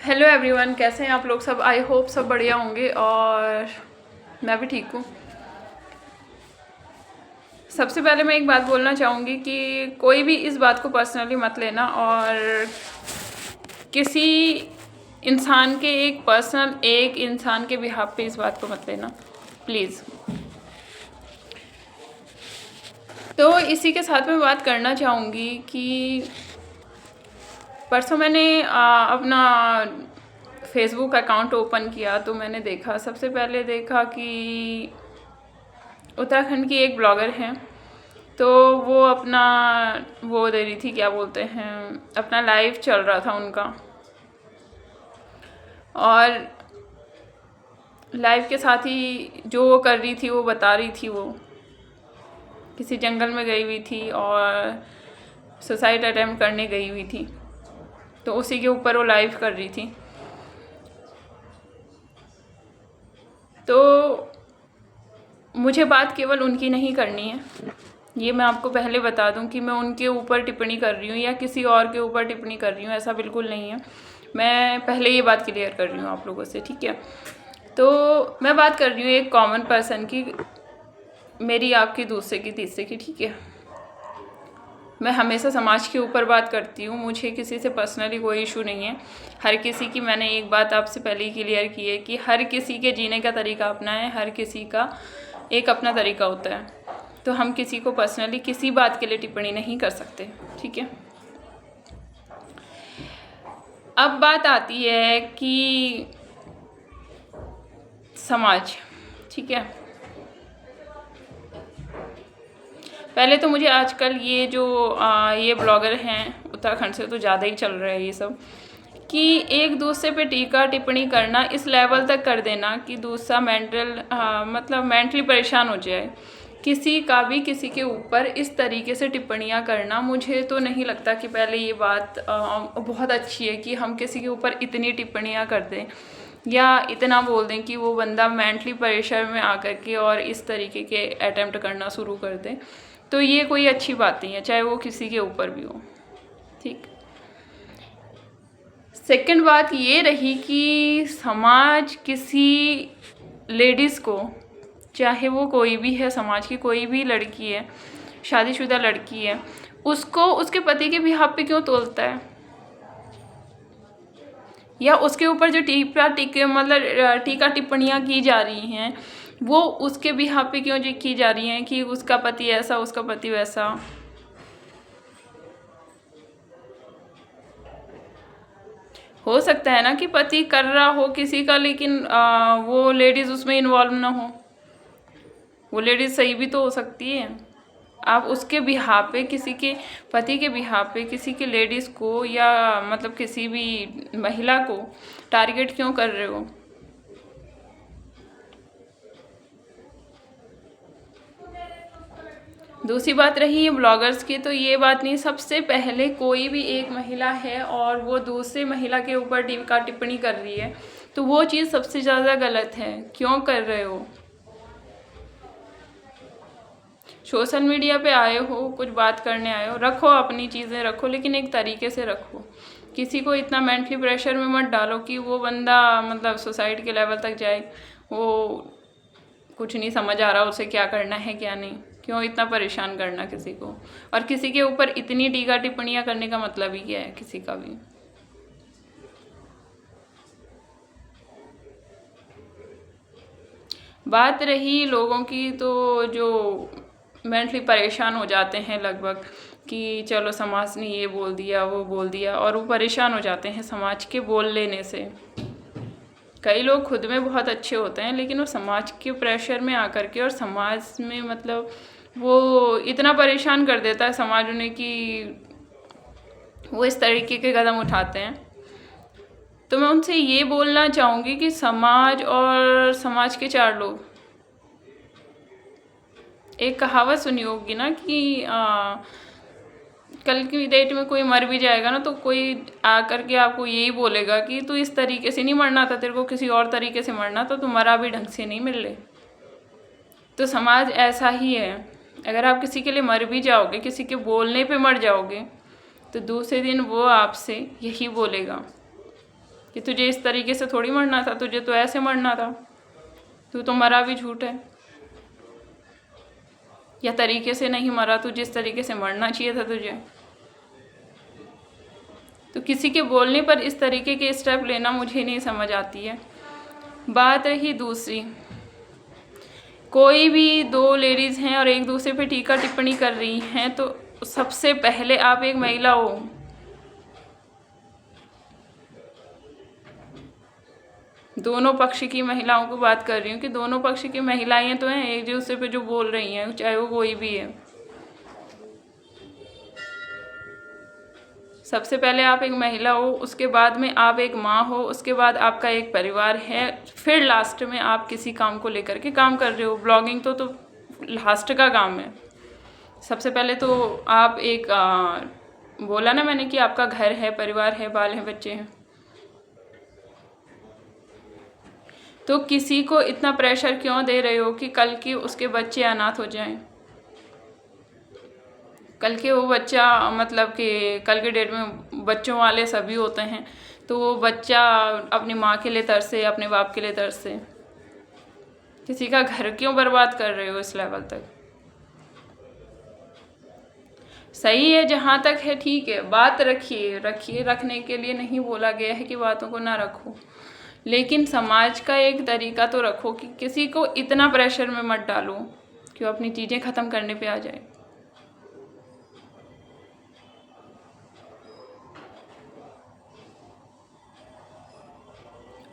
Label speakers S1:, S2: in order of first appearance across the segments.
S1: Hello everyone, कैसे हैं आप लोग सब। आई होप सब बढ़िया होंगे और मैं भी ठीक हूँ। सबसे पहले मैं एक बात बोलना चाहूँगी कि कोई भी इस बात को पर्सनली मत लेना और किसी इंसान के एक इंसान के बिहाफ पे इस बात को मत लेना प्लीज़। तो इसी के साथ मैं बात करना चाहूँगी कि परसों मैंने अपना फेसबुक अकाउंट ओपन किया तो मैंने देखा, सबसे पहले देखा कि उत्तराखंड की एक ब्लॉगर हैं, तो वो अपना वो दे रही थी, क्या बोलते हैं, अपना लाइव चल रहा था उनका। और लाइव के साथ ही जो वो कर रही थी वो बता रही थी, वो किसी जंगल में गई हुई थी और सुसाइड अटेम्प्ट करने गई हुई थी, तो उसी के ऊपर वो लाइव कर रही थी। तो मुझे बात केवल उनकी नहीं करनी है, ये मैं आपको पहले बता दूं कि मैं उनके ऊपर टिप्पणी कर रही हूँ या किसी और के ऊपर टिप्पणी कर रही हूँ, ऐसा बिल्कुल नहीं है। मैं पहले ये बात क्लियर कर रही हूँ आप लोगों से, ठीक है। तो मैं बात कर रही हूँ एक कॉमन पर्सन की, मेरी, आपकी, दूसरे की, तीसरे की, ठीक है। मैं हमेशा समाज के ऊपर बात करती हूँ, मुझे किसी से पर्सनली कोई इशू नहीं है। हर किसी की, मैंने एक बात आपसे पहले ही क्लियर की है कि हर किसी के जीने का तरीका अपना है, हर किसी का एक अपना तरीका होता है। तो हम किसी को पर्सनली किसी बात के लिए टिप्पणी नहीं कर सकते, ठीक है। अब बात आती है कि समाज, ठीक है। पहले तो मुझे आजकल ये जो ये ब्लॉगर हैं उत्तराखंड से, तो ज़्यादा ही चल रहा है ये सब, कि एक दूसरे पे टीका टिप्पणी करना इस लेवल तक कर देना कि दूसरा मतलब मेंटली परेशान हो जाए। किसी का भी किसी के ऊपर इस तरीके से टिप्पणियां करना, मुझे तो नहीं लगता कि पहले ये बात बहुत अच्छी है कि हम किसी के ऊपर इतनी टिप्पणियां कर दें या इतना बोल दें कि वो बंदा मेंटली प्रेशर में आकर के और इस तरीके के अटेम्प्ट करना शुरू कर दें। तो ये कोई अच्छी बात नहीं है, चाहे वो किसी के ऊपर भी हो, ठीक। सेकंड बात ये रही कि समाज किसी लेडीज़ को, चाहे वो कोई भी है, समाज की कोई भी लड़की है, शादीशुदा लड़की है, उसको उसके पति के बिहाफ पे क्यों तोलता है, या उसके ऊपर जो टीका टिप्पणियाँ की जा रही हैं वो उसके बिहाफ पे क्यों की जा रही हैं कि उसका पति ऐसा, उसका पति वैसा। हो सकता है ना कि पति कर रहा हो किसी का, लेकिन वो लेडीज़ उसमें इन्वॉल्व ना हो, वो लेडीज़ सही भी तो हो सकती है। आप उसके बिहाफ पे, किसी के पति के बिहाफ पे किसी के लेडीज़ को या मतलब किसी भी महिला को टारगेट क्यों कर रहे हो। दूसरी बात रही ब्लॉगर्स की, तो ये बात नहीं, सबसे पहले कोई भी एक महिला है और वो दूसरे महिला के ऊपर टीका टिप्पणी कर रही है, तो वो चीज़ सबसे ज़्यादा गलत है। क्यों कर रहे हो। सोशल मीडिया पे आए हो, कुछ बात करने आए हो, रखो अपनी चीज़ें रखो, लेकिन एक तरीके से रखो। किसी को इतना मेंटली प्रेशर में मत डालो कि वो बंदा मतलब सुसाइड के लेवल तक जाए। वो कुछ नहीं समझ आ रहा उसे क्या करना है क्या नहीं, क्यों इतना परेशान करना किसी को। और किसी के ऊपर इतनी टीका टिप्पणियाँ करने का मतलब ही क्या है किसी का भी। बात रही लोगों की, तो जो मेंटली परेशान हो जाते हैं लगभग कि चलो समाज ने ये बोल दिया वो बोल दिया, और वो परेशान हो जाते हैं समाज के बोल लेने से। कई लोग खुद में बहुत अच्छे होते हैं, लेकिन वो समाज के प्रेशर में आकर के, और समाज में मतलब वो इतना परेशान कर देता है समाज उन्हें कि वो इस तरीके के कदम उठाते हैं। तो मैं उनसे ये बोलना चाहूँगी कि समाज और समाज के चार लोग, एक कहावत सुनी होगी ना कि कल की डेट में कोई मर भी जाएगा ना, तो कोई आकर के आपको यही बोलेगा कि तू इस तरीके से नहीं मरना था, तेरे को किसी और तरीके से मरना था, तो मरा भी ढंग से नहीं मिल रहे। तो समाज ऐसा ही है, अगर आप किसी के लिए मर भी जाओगे, किसी के बोलने पे मर जाओगे, तो दूसरे दिन वो आपसे यही बोलेगा कि तुझे इस तरीके से थोड़ी मरना था, तुझे तो ऐसे मरना था, तू तो मरा भी झूठ है, या तरीके से नहीं मरा, तू जिस तरीके से मरना चाहिए था तुझे। तो किसी के बोलने पर इस तरीके के स्टेप लेना मुझे नहीं समझ आती है। बात रही दूसरी, कोई भी दो लेडीज़ हैं और एक दूसरे पे टीका टिप्पणी कर रही हैं, तो सबसे पहले आप एक महिला हो, दोनों पक्ष की महिलाओं को बात कर रही हूँ कि दोनों पक्ष की महिलाएं तो हैं एक दूसरे पे जो बोल रही हैं, चाहे वो कोई भी है। सबसे पहले आप एक महिला हो, उसके बाद में आप एक माँ हो, उसके बाद आपका एक परिवार है, फिर लास्ट में आप किसी काम को लेकर के काम कर रहे हो। ब्लॉगिंग तो लास्ट का काम है। सबसे पहले तो आप एक बोला ना मैंने कि आपका घर है, परिवार है, बाल हैं, बच्चे हैं, तो किसी को इतना प्रेशर क्यों दे रहे हो कि कल की उसके बच्चे अनाथ हो जाएं? कल के वो बच्चा, मतलब कि कल के डेट में बच्चों वाले सभी होते हैं, तो वो बच्चा अपनी माँ के लिए तरसे, अपने बाप के लिए तरसे। किसी का घर क्यों बर्बाद कर रहे हो इस लेवल तक? सही है, जहाँ तक है ठीक है, बात रखिए, रखने के लिए नहीं बोला गया है कि बातों को ना रखो, लेकिन समाज का एक तरीका तो रखो कि किसी को इतना प्रेशर में मत डालो कि वो अपनी चीज़ें ख़त्म करने पे आ जाए।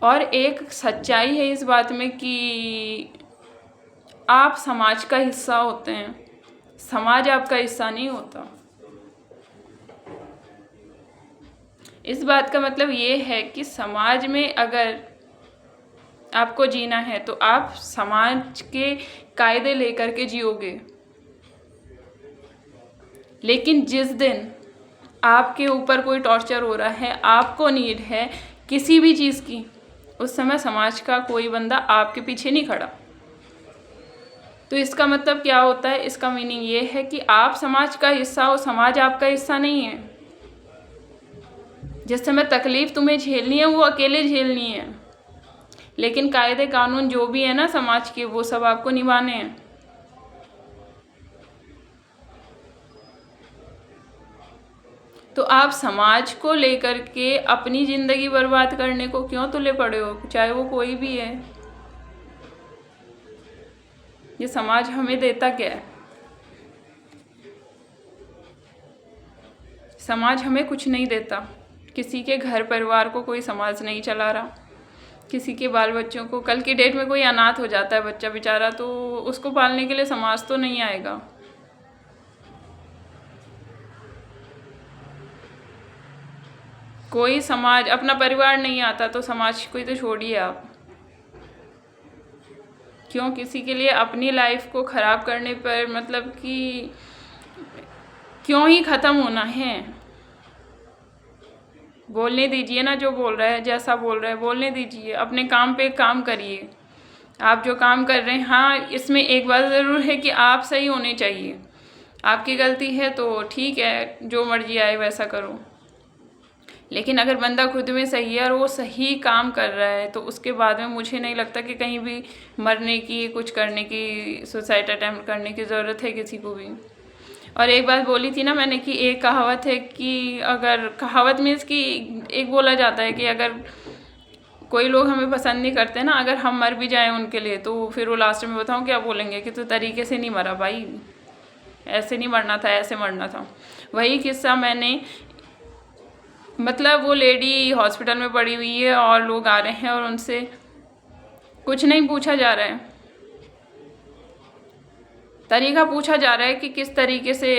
S1: और एक सच्चाई है इस बात में कि आप समाज का हिस्सा होते हैं, समाज आपका हिस्सा नहीं होता। इस बात का मतलब ये है कि समाज में अगर आपको जीना है तो आप समाज के कायदे लेकर के जियोगे, लेकिन जिस दिन आपके ऊपर कोई टॉर्चर हो रहा है, आपको नीड है किसी भी चीज़ की, उस समय समाज का कोई बंदा आपके पीछे नहीं खड़ा। तो इसका मतलब क्या होता है? इसका मीनिंग ये है कि आप समाज का हिस्सा हो, समाज आपका हिस्सा नहीं है। जिस समय तकलीफ़ तुम्हें झेलनी है वो अकेले झेलनी है, लेकिन कायदे कानून जो भी है ना समाज के, वो सब आपको निभाने हैं। तो आप समाज को लेकर के अपनी ज़िंदगी बर्बाद करने को क्यों तुले पड़े हो, चाहे वो कोई भी है? ये समाज हमें देता क्या है? समाज हमें कुछ नहीं देता। किसी के घर परिवार को कोई समाज नहीं चला रहा, किसी के बाल बच्चों को, कल की डेट में कोई अनाथ हो जाता है बच्चा बेचारा, तो उसको पालने के लिए समाज तो नहीं आएगा। कोई समाज, अपना परिवार नहीं आता तो समाज को ही तो छोड़िए आप। क्यों किसी के लिए अपनी लाइफ को ख़राब करने पर, मतलब कि क्यों ही ख़त्म होना है? बोलने दीजिए ना, जो बोल रहा है, जैसा बोल रहा है बोलने दीजिए, अपने काम पे काम करिए। आप जो काम कर रहे हैं, हाँ इसमें एक बात ज़रूर है कि आप सही होने चाहिए। आपकी गलती है तो ठीक है, जो मर्जी आए वैसा करो, लेकिन अगर बंदा खुद में सही है और वो सही काम कर रहा है, तो उसके बाद में मुझे नहीं लगता कि कहीं भी मरने की, कुछ करने की, सुसाइड अटैम्प्ट करने की ज़रूरत है किसी को भी। और एक बात बोली थी ना मैंने कि एक कहावत है कि अगर, कहावत मीन्स कि एक बोला जाता है कि अगर कोई लोग हमें पसंद नहीं करते ना, अगर हम मर भी जाएं उनके लिए, तो फिर वो लास्ट में बताऊं क्या बोलेंगे कि तू तरीके से नहीं मरा भाई, ऐसे नहीं मरना था, ऐसे मरना था। वही किस्सा मैंने, मतलब वो लेडी हॉस्पिटल में पड़ी हुई है और लोग आ रहे हैं और उनसे कुछ नहीं पूछा जा रहा है, तरीका पूछा जा रहा है कि किस तरीके से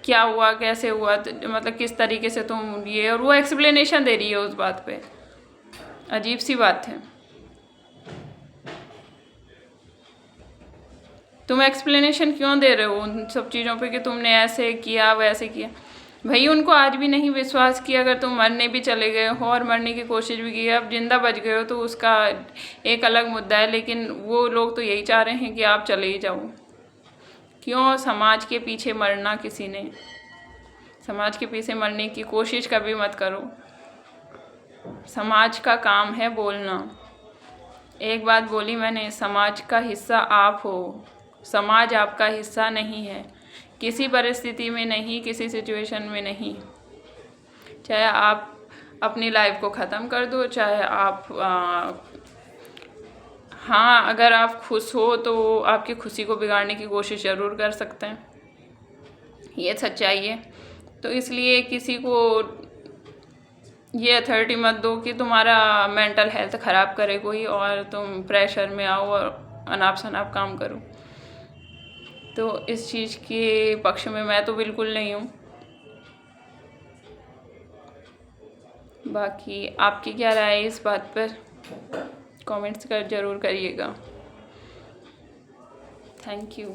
S1: क्या हुआ, कैसे हुआ, मतलब किस तरीके से तुम ये, और वो एक्सप्लेनेशन दे रही है उस बात पे। अजीब सी बात है। तुम एक्सप्लेनेशन क्यों दे रहे हो उन सब चीज़ों पे कि तुमने ऐसे किया वैसे किया? भाई उनको आज भी नहीं विश्वास किया, अगर तुम मरने भी चले गए हो और मरने की कोशिश भी की है, अब जिंदा बच गए हो तो उसका एक अलग मुद्दा है, लेकिन वो लोग तो यही चाह रहे हैं कि आप चले ही जाओ। क्यों समाज के पीछे मरना? किसी ने समाज के पीछे मरने की कोशिश कभी मत करो। समाज का काम है बोलना। एक बात बोली मैंने, समाज का हिस्सा आप हो, समाज आपका हिस्सा नहीं है, किसी परिस्थिति में नहीं, किसी सिचुएशन में नहीं। चाहे आप अपनी लाइफ को ख़त्म कर दो, चाहे आप हाँ, अगर आप खुश हो तो आपकी खुशी को बिगाड़ने की कोशिश ज़रूर कर सकते हैं, ये सच्चाई है। तो इसलिए किसी को ये अथॉरिटी मत दो कि तुम्हारा मेंटल हेल्थ ख़राब करे कोई और तुम प्रेशर में आओ और अनाप शनाप काम करो। तो इस चीज़ के पक्ष में मैं तो बिल्कुल नहीं हूँ। बाकी आपकी क्या राय है इस बात पर, कमेंट्स कर ज़रूर करिएगा। Thank you.